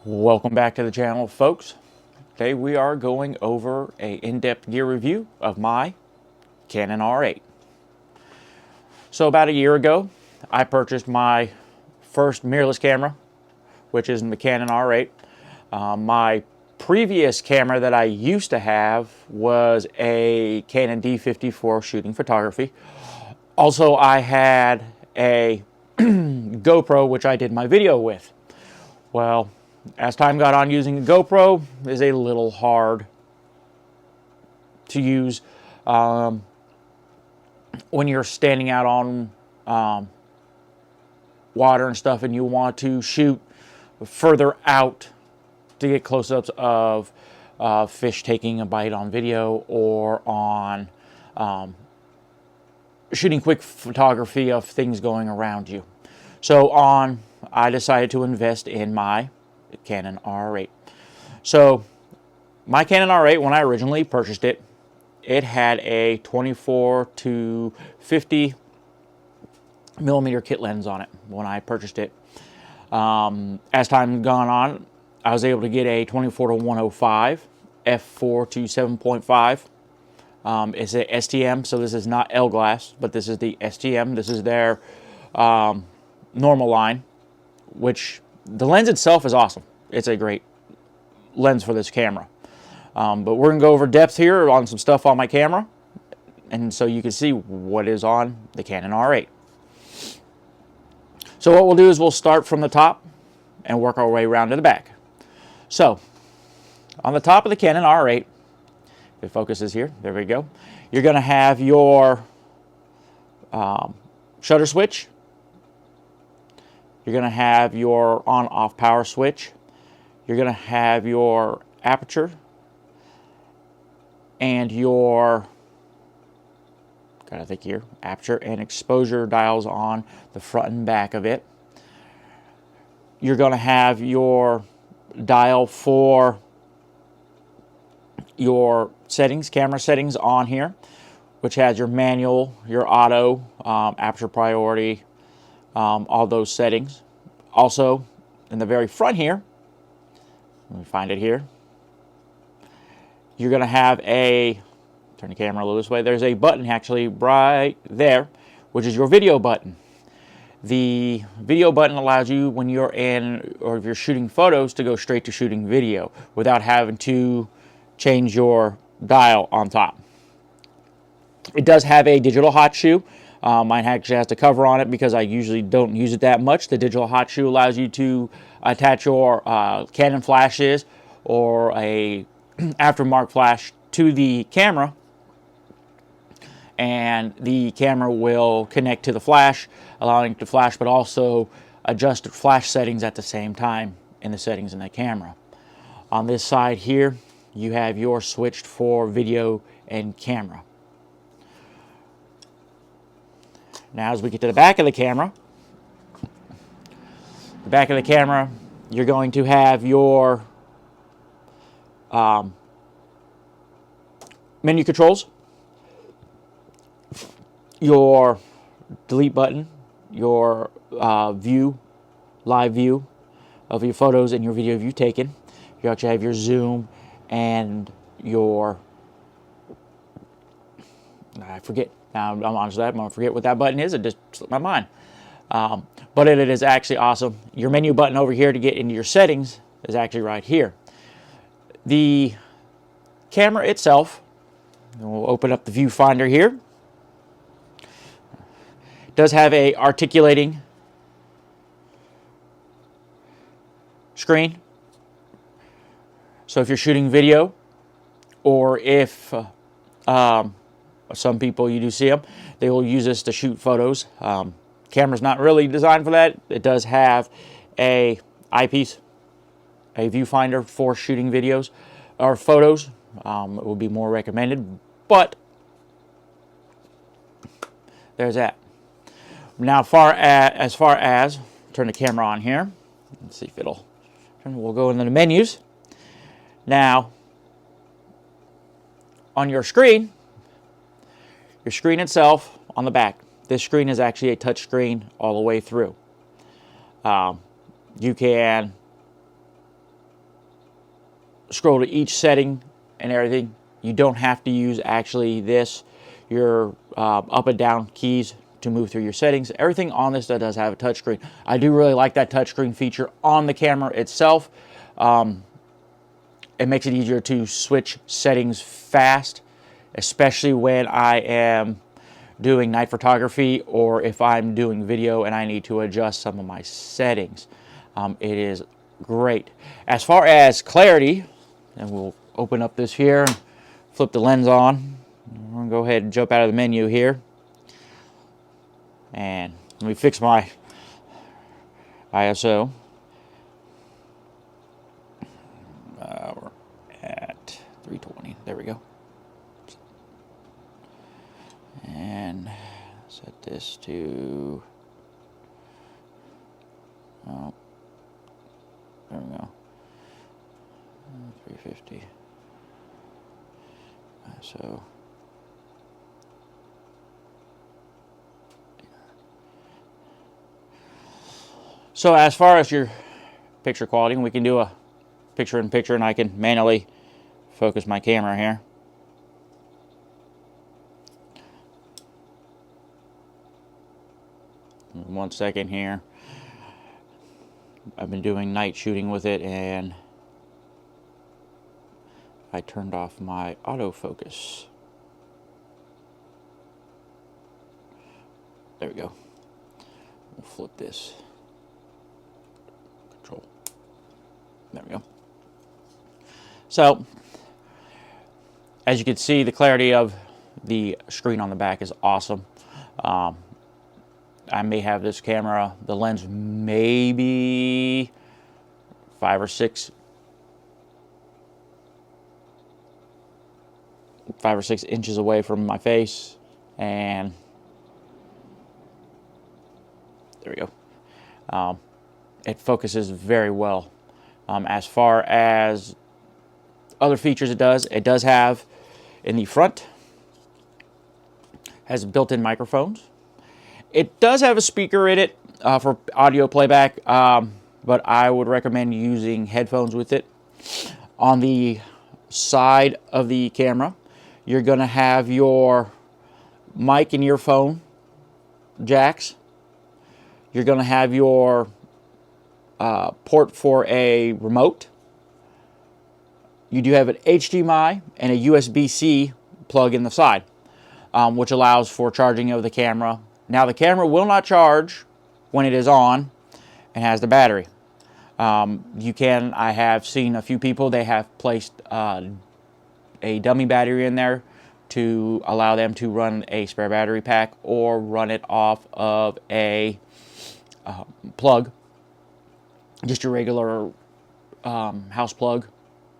Welcome back to the channel, folks. Today we are going over a in-depth gear review of my Canon R8. So about a year ago, I purchased my first mirrorless camera, which is the Canon R8. My previous camera that I used to have was a Canon D50 for shooting photography. Also, I had a GoPro, which I did my video with. Well, as time got on, using a GoPro is a little hard to use when you're standing out on water and stuff and you want to shoot further out to get close-ups of fish taking a bite on video, or on shooting quick photography of things going around you. So I decided to invest in my Canon R8. So my Canon R8, when I originally purchased it, it had a 24 to 50 millimeter kit lens on it when I purchased it. As time gone on, I was able to get a 24 to 105 f4 to 7.5. It's a STM, so this is not L glass, but this is the STM. This is their normal line, which the lens itself is awesome. It's a great lens for this camera. But we're going to go over depth here on some stuff on my camera, and so you can see what is on the Canon R8. So what we'll do is we'll start from the top and work our way around to the back. So on the top of the Canon R8, if it focuses here, there we go, you're going to have your shutter switch. You're going to have your on-off power switch. You're going to have your aperture and your, gotta think here, aperture and exposure dials on the front and back of it. You're going to have your dial for your settings, camera settings on here, which has your manual, your auto, aperture priority, all those settings. Also, in the very front here, let me find it here, you're going to have a, turn the camera a little this way, there's a button actually right there, which is your video button. The video button allows you, when you're in, or if you're shooting photos, to go straight to shooting video without having to change your dial on top. It does have a digital hot shoe. Mine actually has the cover on it because I usually don't use it that much. The digital hot shoe allows you to attach your Canon flashes or a aftermarket flash to the camera, and the camera will connect to the flash, allowing it to flash, but also adjust the flash settings at the same time in the settings in the camera. On this side here, you have your switched for video and camera. Now, as we get to the back of the camera, you're going to have your menu controls, your delete button, your live view of your photos and your video you've taken. You actually have your zoom and your, I forget. Now, I'm honest with that. I'm going to forget what that button is. It just slipped my mind. But it is actually awesome. Your menu button over here to get into your settings is actually right here. The camera itself, and we'll open up the viewfinder here, does have a articulating screen. So if you're shooting video, or if some people, you do see them, they will use this to shoot photos. Camera's not really designed for that. It does have a eyepiece, a viewfinder for shooting videos or photos. It would be more recommended, but there's that. Now, as far as turn the camera on here, let's see if it'll turn. We'll go into the menus. Now, on your screen itself on the back, this screen is actually a touch screen all the way through. You can scroll to each setting and everything. You don't have to use actually your up and down keys to move through your settings. Everything on this does have a touchscreen. I do really like that touchscreen feature on the camera itself. It makes it easier to switch settings fast, especially when I am doing night photography or if I'm doing video and I need to adjust some of my settings. It is great. As far as clarity, and we'll open up this here and flip the lens on. I'm going to go ahead and jump out of the menu here. And let me fix my ISO. We're at 320. There we go. And set this to, oh, there we go, 350. So as far as your picture quality, we can do a picture-in-picture, and I can manually focus my camera here. One second here. I've been doing night shooting with it, and I turned off my autofocus. There we go. We'll flip this. Control. There we go. So, as you can see, the clarity of the screen on the back is awesome. I may have this camera, the lens maybe 5 or 6 inches away from my face, and there we go. It focuses very well. As far as other features, it does have in the front, has built-in microphones. It does have a speaker in it for audio playback, but I would recommend using headphones with it. On the side of the camera, you're going to have your mic and earphone jacks. You're going to have your port for a remote. You do have an HDMI and a USB-C plug in the side, which allows for charging of the camera. Now, the camera will not charge when it is on and has the battery. I have seen a few people, they have placed a dummy battery in there to allow them to run a spare battery pack or run it off of a plug, just your regular house plug,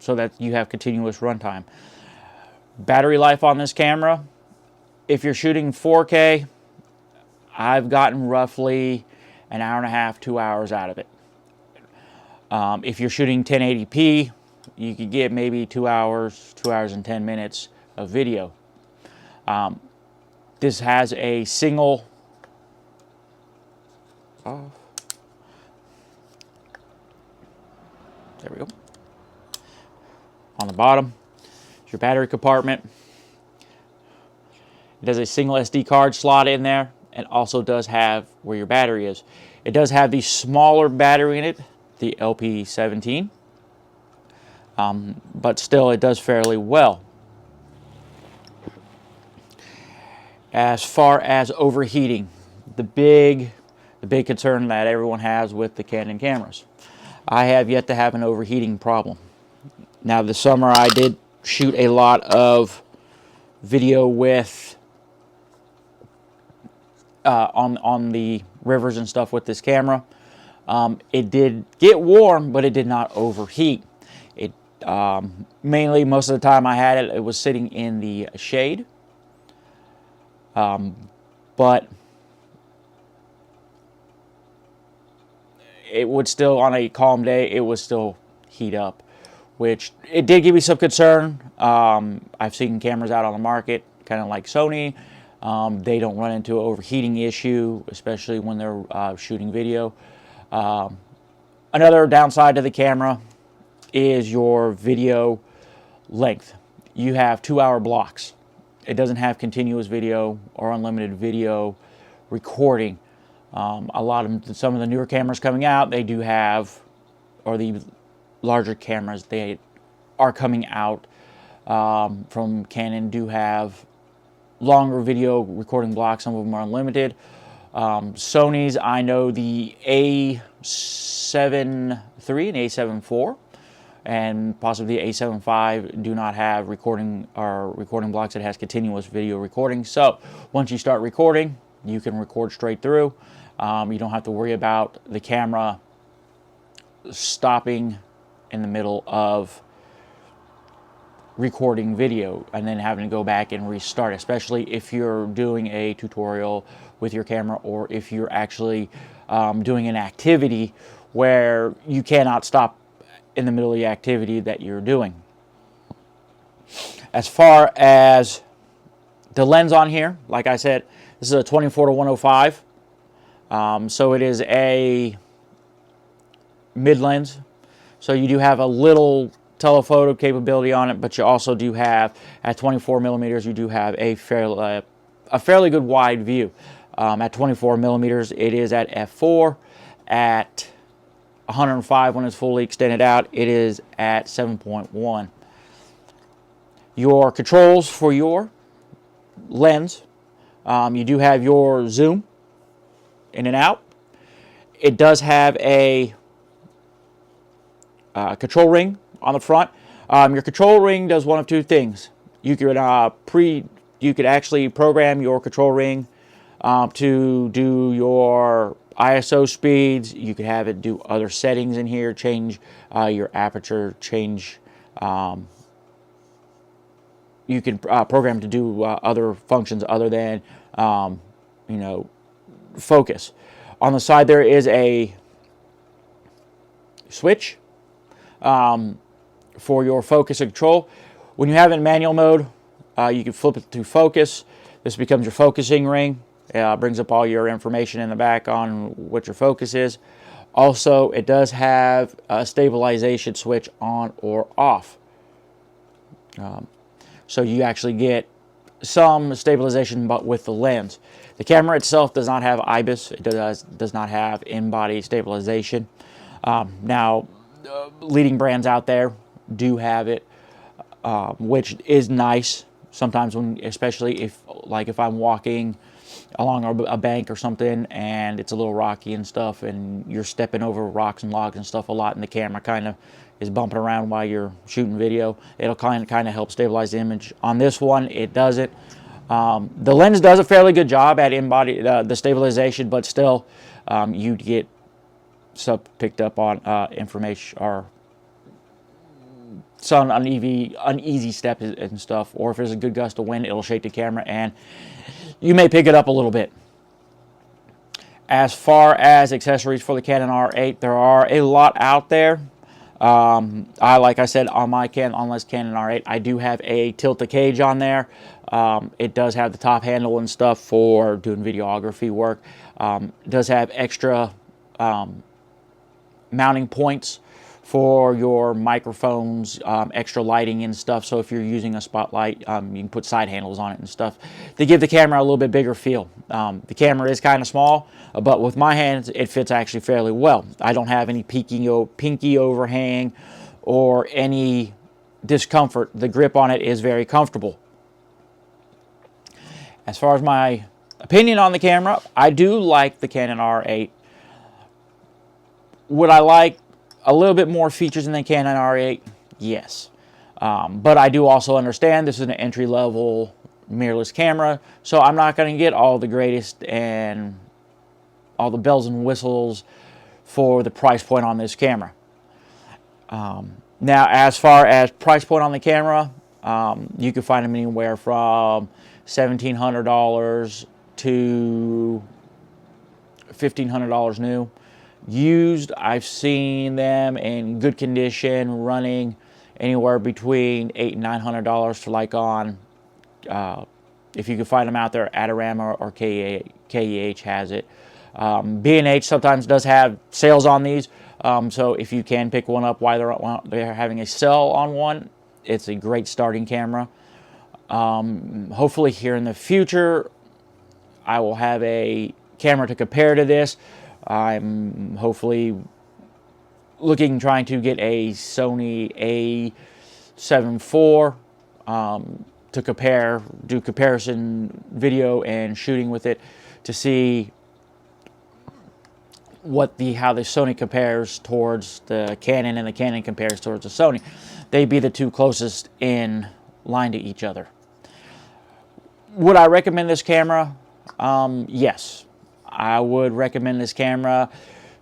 so that you have continuous runtime. Battery life on this camera, if you're shooting 4K, I've gotten roughly an hour and a half, 2 hours out of it. If you're shooting 1080p, you could get maybe 2 hours, 2 hours and 10 minutes of video. This has a single off. There we go. On the bottom is your battery compartment. It has a single SD card slot in there, and also does have where your battery is. It does have the smaller battery in it, the LP17, but still it does fairly well. As far as overheating, the big concern that everyone has with the Canon cameras, I have yet to have an overheating problem. Now, this summer I did shoot a lot of video with on the rivers and stuff with this camera. It did get warm, but it did not overheat. It mainly, most of the time I had it, it was sitting in the shade. But it would still, on a calm day, it would still heat up, which it did give me some concern. I've seen cameras out on the market, kind of like Sony. They don't run into an overheating issue, especially when they're shooting video. Another downside to the camera is your video length. You have 2-hour blocks. It doesn't have continuous video or unlimited video recording. Some of the newer cameras coming out, they do have, or the larger cameras, they are coming out from Canon, do have longer video recording blocks. Some of them are unlimited. Sony's, I know the A7 III and A7 IV and possibly the A7 V do not have recording blocks that has continuous video recording. So once you start recording, you can record straight through. You don't have to worry about the camera stopping in the middle of recording video and then having to go back and restart, especially if you're doing a tutorial with your camera, or if you're actually doing an activity where you cannot stop in the middle of the activity that you're doing. As far as the lens on here, like I said, this is a 24-105. So it is a mid lens. So you do have a little telephoto capability on it, but you also do have, at 24 millimeters, you do have a fairly good wide view. At 24 millimeters, it is at f4. At 105, when it's fully extended out, it is at 7.1. Your controls for your lens, you do have your zoom in and out. It does have a control ring on the front. Your control ring does one of two things. You could actually program your control ring to do your ISO speeds. You could have it do other settings in here, change your aperture, change. You can program to do other functions other than focus. On the side there is a switch for your focus and control. When you have it in manual mode, you can flip it to focus. This becomes your focusing ring. Brings up all your information in the back on what your focus is. Also, it does have a stabilization switch on or off. So you actually get some stabilization, but with the lens. The camera itself does not have IBIS. It does not have in-body stabilization. Now, leading brands out there do have it, which is nice. Sometimes especially if I'm walking along a bank or something and it's a little rocky and stuff, and you're stepping over rocks and logs and stuff a lot, and the camera kind of is bumping around while you're shooting video, it'll kind of help stabilize the image. On this one, it doesn't. The lens does a fairly good job at in-body the stabilization, but still, you'd get stuff picked up on information or some uneasy step and stuff, or if there's a good gust of wind, it'll shake the camera and you may pick it up a little bit. As far as accessories for the Canon R8, there are a lot out there. Like I said, on my Canon R8, I do have a tilt-a-cage on there. It does have the top handle and stuff for doing videography work. It does have extra mounting points for your microphones, extra lighting and stuff. So if you're using a spotlight, you can put side handles on it and stuff. They give the camera a little bit bigger feel. The camera is kind of small, but with my hands, it fits actually fairly well. I don't have any pinky overhang or any discomfort. The grip on it is very comfortable. As far as my opinion on the camera, I do like the Canon R8. Would I like a little bit more features in the Canon R8? Yes. But I do also understand this is an entry-level mirrorless camera, so I'm not going to get all the greatest and all the bells and whistles for the price point on this camera. Now, as far as price point on the camera, you can find them anywhere from $1,700 to $1,500 new. Used, I've seen them in good condition running anywhere between $800 and $900 to like on, if you can find them out there, Adorama or KEH has it. B&H sometimes does have sales on these. So if you can pick one up while they're having a sale on one, it's a great starting camera. Hopefully here in the future, I will have a camera to compare to this. I'm hopefully trying to get a Sony A7 IV to do comparison video and shooting with it to see how the Sony compares towards the Canon and the Canon compares towards the Sony. They'd be the two closest in line to each other. Would I recommend this camera? Yes. I would recommend this camera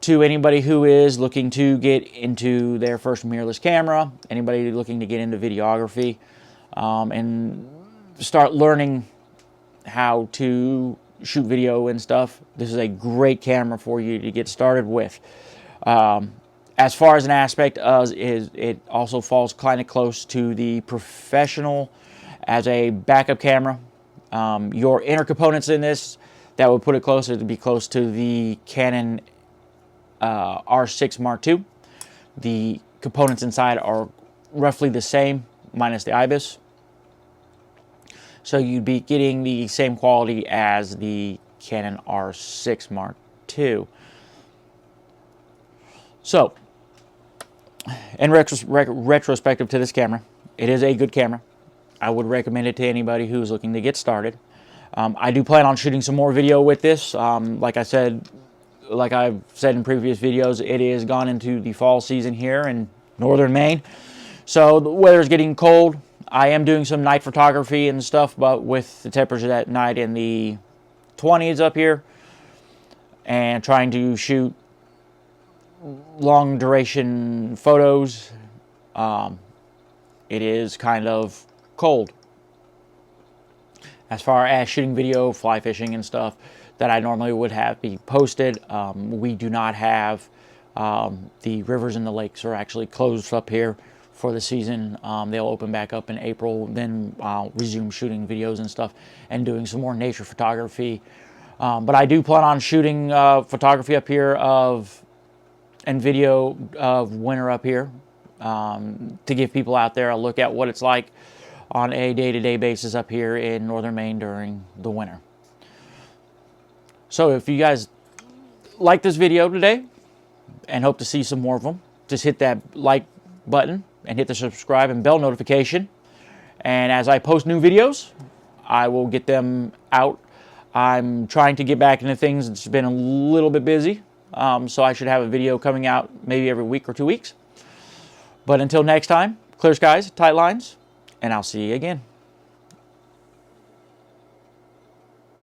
to anybody who is looking to get into their first mirrorless camera, anybody looking to get into videography, and start learning how to shoot video and stuff. This is a great camera for you to get started with. As far as an aspect it also falls kind of close to the professional as a backup camera. Your inner components in this, that would put it closer to be close to the Canon R6 Mark II. The components inside are roughly the same, minus the IBIS. So you'd be getting the same quality as the Canon R6 Mark II. So, in retrospective to this camera, it is a good camera. I would recommend it to anybody who's looking to get started. I do plan on shooting some more video with this. Like I've said in previous videos, it is gone into the fall season here in northern Maine. So the weather's getting cold. I am doing some night photography and stuff, but with the temperature at night in the 20s up here, and trying to shoot long duration photos, it is kind of cold. As far as shooting video, fly fishing and stuff that I normally would have be posted, we do not have, the rivers and the lakes are actually closed up here for the season. They'll open back up in April, then I'll resume shooting videos and stuff and doing some more nature photography. But I do plan on shooting photography up here and video of winter up here, to give people out there a look at what it's like on a day-to-day basis up here in northern Maine during the winter. So if you guys like this video today and hope to see some more of them, just hit that like button and hit the subscribe and bell notification. And as I post new videos, I will get them out. I'm trying to get back into things. It's been a little bit busy, so I should have a video coming out maybe every week or 2 weeks. But until next time, clear skies, tight lines, and I'll see you again.